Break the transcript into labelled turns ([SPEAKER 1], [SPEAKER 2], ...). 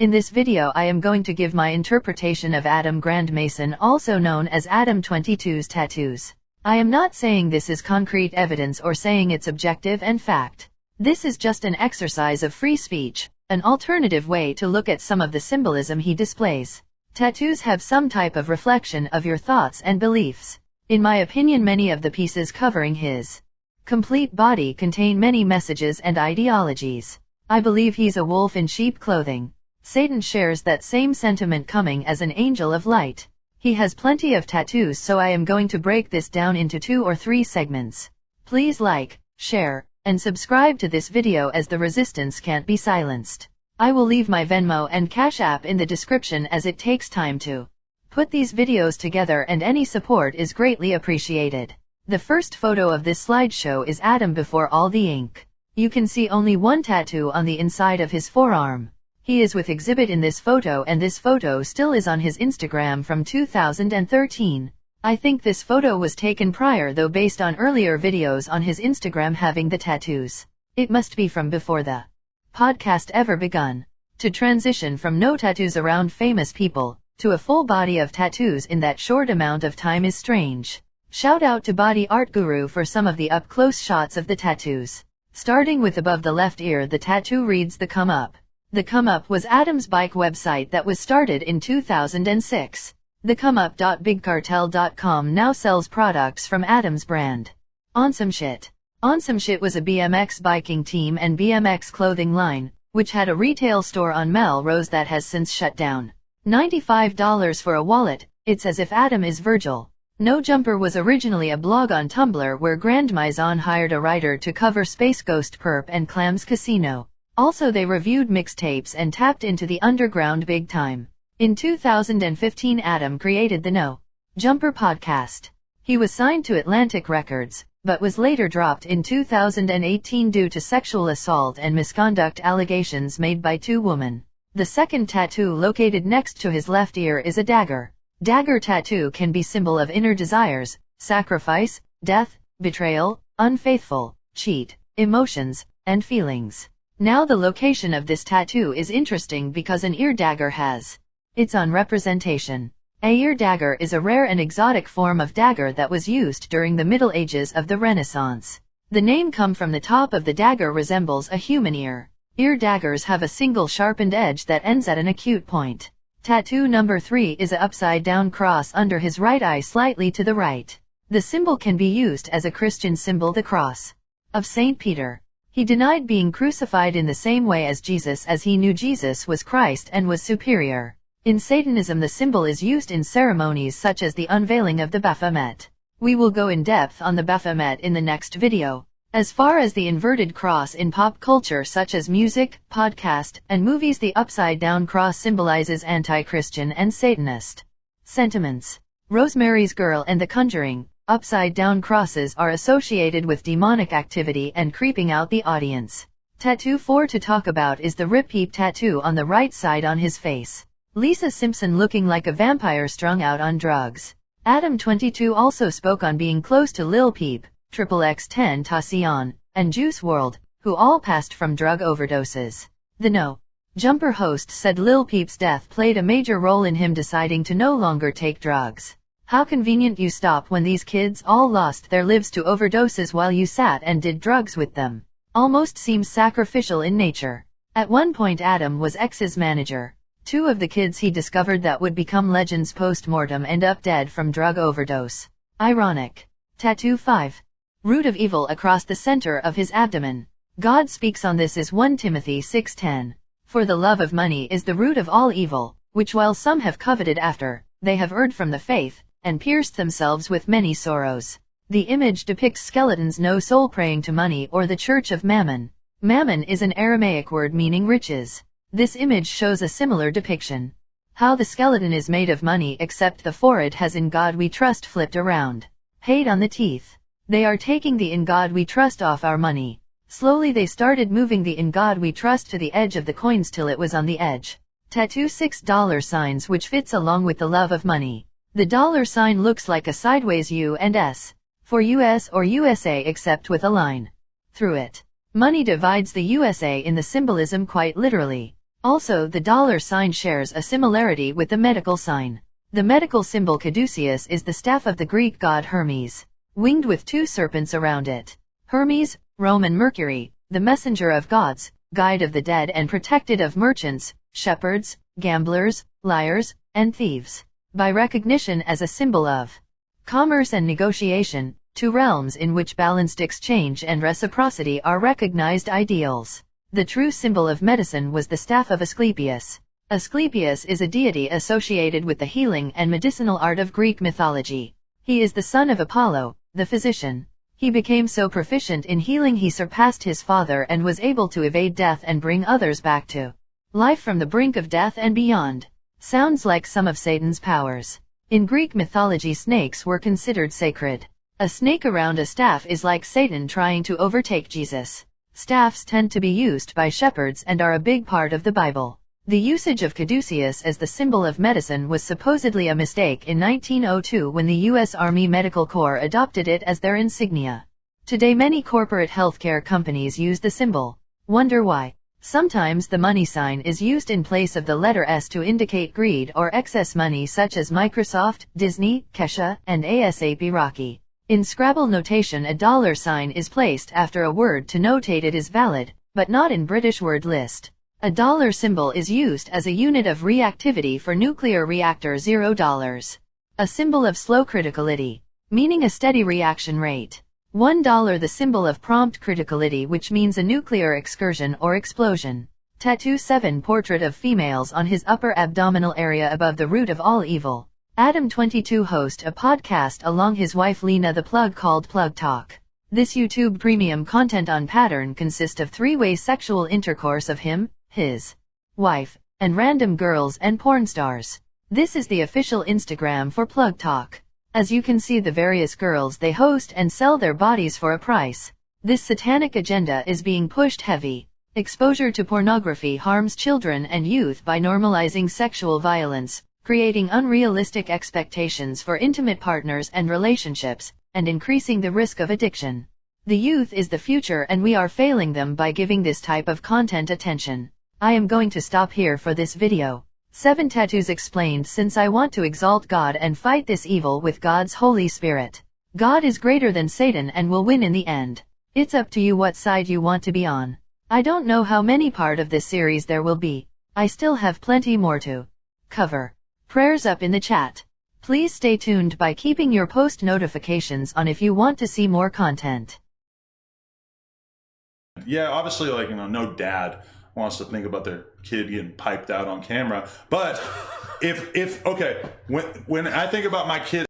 [SPEAKER 1] In this video I am going to give my interpretation of Adam Grandmaison, also known as Adam 22's tattoos. I am not saying this is concrete evidence or saying it's objective and fact. This is just an exercise of free speech, an alternative way to look at some of the symbolism he displays. Tattoos have some type of reflection of your thoughts and beliefs. In my opinion, many of the pieces covering his complete body contain many messages and ideologies. I believe he's a wolf in sheep clothing. Satan shares that same sentiment, coming as an angel of light. He has plenty of tattoos, so I am going to break this down into 2 or 3 segments. Please like, share, and subscribe to this video as the resistance can't be silenced. I will leave my Venmo and Cash App in the description as it takes time to put these videos together, and any support is greatly appreciated. The first photo of this slideshow is Adam before all the ink. You can see only one tattoo on the inside of his forearm. He is with Exhibit in this photo, and this photo still is on his Instagram from 2013. I think this photo was taken prior though, based on earlier videos on his Instagram having the tattoos. It must be from before the podcast ever begun. To transition from no tattoos around famous people to a full body of tattoos in that short amount of time is strange. Shout out to Body Art Guru for some of the up-close shots of the tattoos. Starting with above the left ear, the tattoo reads The Come Up. The Come Up was Adam's bike website that was started in 2006. TheComeUp.BigCartel.com now sells products from Adam's brand. Awesome Shit. Awesome Shit was a BMX biking team and BMX clothing line, which had a retail store on Melrose that has since shut down. $95 for a wallet. It's as if Adam is Virgil. Nojumper was originally a blog on Tumblr where Grandmaison hired a writer to cover Space Ghost Perp and Clams Casino. Also, they reviewed mixtapes and tapped into the underground big time. In 2015, Adam created the No Jumper podcast. He was signed to Atlantic Records, but was later dropped in 2018 due to sexual assault and misconduct allegations made by 2 women. The second tattoo located next to his left ear is a dagger. Dagger tattoo can be symbol of inner desires, sacrifice, death, betrayal, unfaithful, cheat, emotions, and feelings. Now the location of this tattoo is interesting because an ear dagger has its own representation. A ear dagger is a rare and exotic form of dagger that was used during the Middle Ages of the Renaissance. The name come from the top of the dagger resembles a human ear. Ear daggers have a single sharpened edge that ends at an acute point. Tattoo number 3 is a upside down cross under his right eye slightly to the right. The symbol can be used as a Christian symbol, the cross of St. Peter. He denied being crucified in the same way as Jesus, as he knew Jesus was Christ and was superior. In Satanism, the symbol is used in ceremonies such as the unveiling of the Baphomet. We will go in depth on the Baphomet in the next video. As far as the inverted cross in pop culture such as music, podcast, and movies, the upside-down cross symbolizes anti-Christian and Satanist sentiments. Rosemary's Girl and The Conjuring. Upside-down crosses are associated with demonic activity and creeping out the audience. Tattoo 4 to talk about is the Rip Peep tattoo on the right side on his face. Lisa Simpson looking like a vampire strung out on drugs. Adam 22 also spoke on being close to Lil Peep, XXX-Tentacion, and Juice WRLD, who all passed from drug overdoses. The No Jumper host said Lil Peep's death played a major role in him deciding to no longer take drugs. How convenient you stop when these kids all lost their lives to overdoses while you sat and did drugs with them. Almost seems sacrificial in nature. At one point Adam was X's manager. 2 of the kids he discovered that would become legends post-mortem end up dead from drug overdose. Ironic. Tattoo 5. Root of evil across the center of his abdomen. God speaks on this as 1 Timothy 6:10. For the love of money is the root of all evil, which while some have coveted after, they have erred from the faith, and pierced themselves with many sorrows. The image depicts skeletons, no soul, praying to money or the church of Mammon. Mammon is an Aramaic word meaning riches. This image shows a similar depiction. How the skeleton is made of money except the forehead has "In God We Trust" flipped around. Paid on the teeth. They are taking the "In God We Trust" off our money. Slowly they started moving the "In God We Trust" to the edge of the coins till it was on the edge. Tattoo 6 dollar signs, which fits along with the love of money. The dollar sign looks like a sideways U and S, for US or USA, except with a line through it. Money divides the USA in the symbolism quite literally. Also, the $sign shares a similarity with the medical sign. The medical symbol caduceus is the staff of the Greek god Hermes, winged with two serpents around it. Hermes, Roman Mercury, the messenger of gods, guide of the dead and protected of merchants, shepherds, gamblers, liars, and thieves. By recognition as a symbol of commerce and negotiation, two realms in which balanced exchange and reciprocity are recognized ideals. The true symbol of medicine was the staff of Asclepius. Asclepius is a deity associated with the healing and medicinal art of Greek mythology. He is the son of Apollo, the physician. He became so proficient in healing he surpassed his father and was able to evade death and bring others back to life from the brink of death and beyond. Sounds like some of Satan's powers. In Greek mythology, snakes were considered sacred. A snake around a staff is like Satan trying to overtake Jesus. Staffs tend to be used by shepherds and are a big part of the Bible. The usage of caduceus as the symbol of medicine was supposedly a mistake in 1902 when the U.S. Army Medical Corps adopted it as their insignia. Today many corporate healthcare companies use the symbol. Wonder why? Sometimes the money sign is used in place of the letter S to indicate greed or excess money, such as Microsoft, Disney, Kesha, and ASAP Rocky. In Scrabble notation, a $sign is placed after a word to notate it is valid, but not in British word list. A dollar symbol is used as a unit of reactivity for nuclear reactor $0. A symbol of slow criticality, meaning a steady reaction rate. $1 the symbol of prompt criticality, which means a nuclear excursion or explosion. Tattoo 7 portrait of females on his upper abdominal area above the root of all evil. Adam 22 host a podcast along his wife Lena the Plug called Plug Talk. This YouTube premium content on Pattern consists of three-way sexual intercourse of him, his wife, and random girls and porn stars. This is the official Instagram for Plug Talk. As you can see, the various girls they host and sell their bodies for a price. This satanic agenda is being pushed heavy. Exposure to pornography harms children and youth by normalizing sexual violence, creating unrealistic expectations for intimate partners and relationships, and increasing the risk of addiction. The youth is the future and we are failing them by giving this type of content attention. I am going to stop here for this video. 7 tattoos explained. Since I want to exalt God and fight this evil with God's Holy Spirit. God is greater than Satan and will win in the end. It's up to you what side you want to be on. I don't know how many part of this series there will be. I still have plenty more to cover. Prayers up in the chat. Please stay tuned by keeping your post notifications on if you want to see more content.
[SPEAKER 2] Yeah, obviously, like, no dad wants to think about their kid getting piped out on camera. But okay, when I think about my kid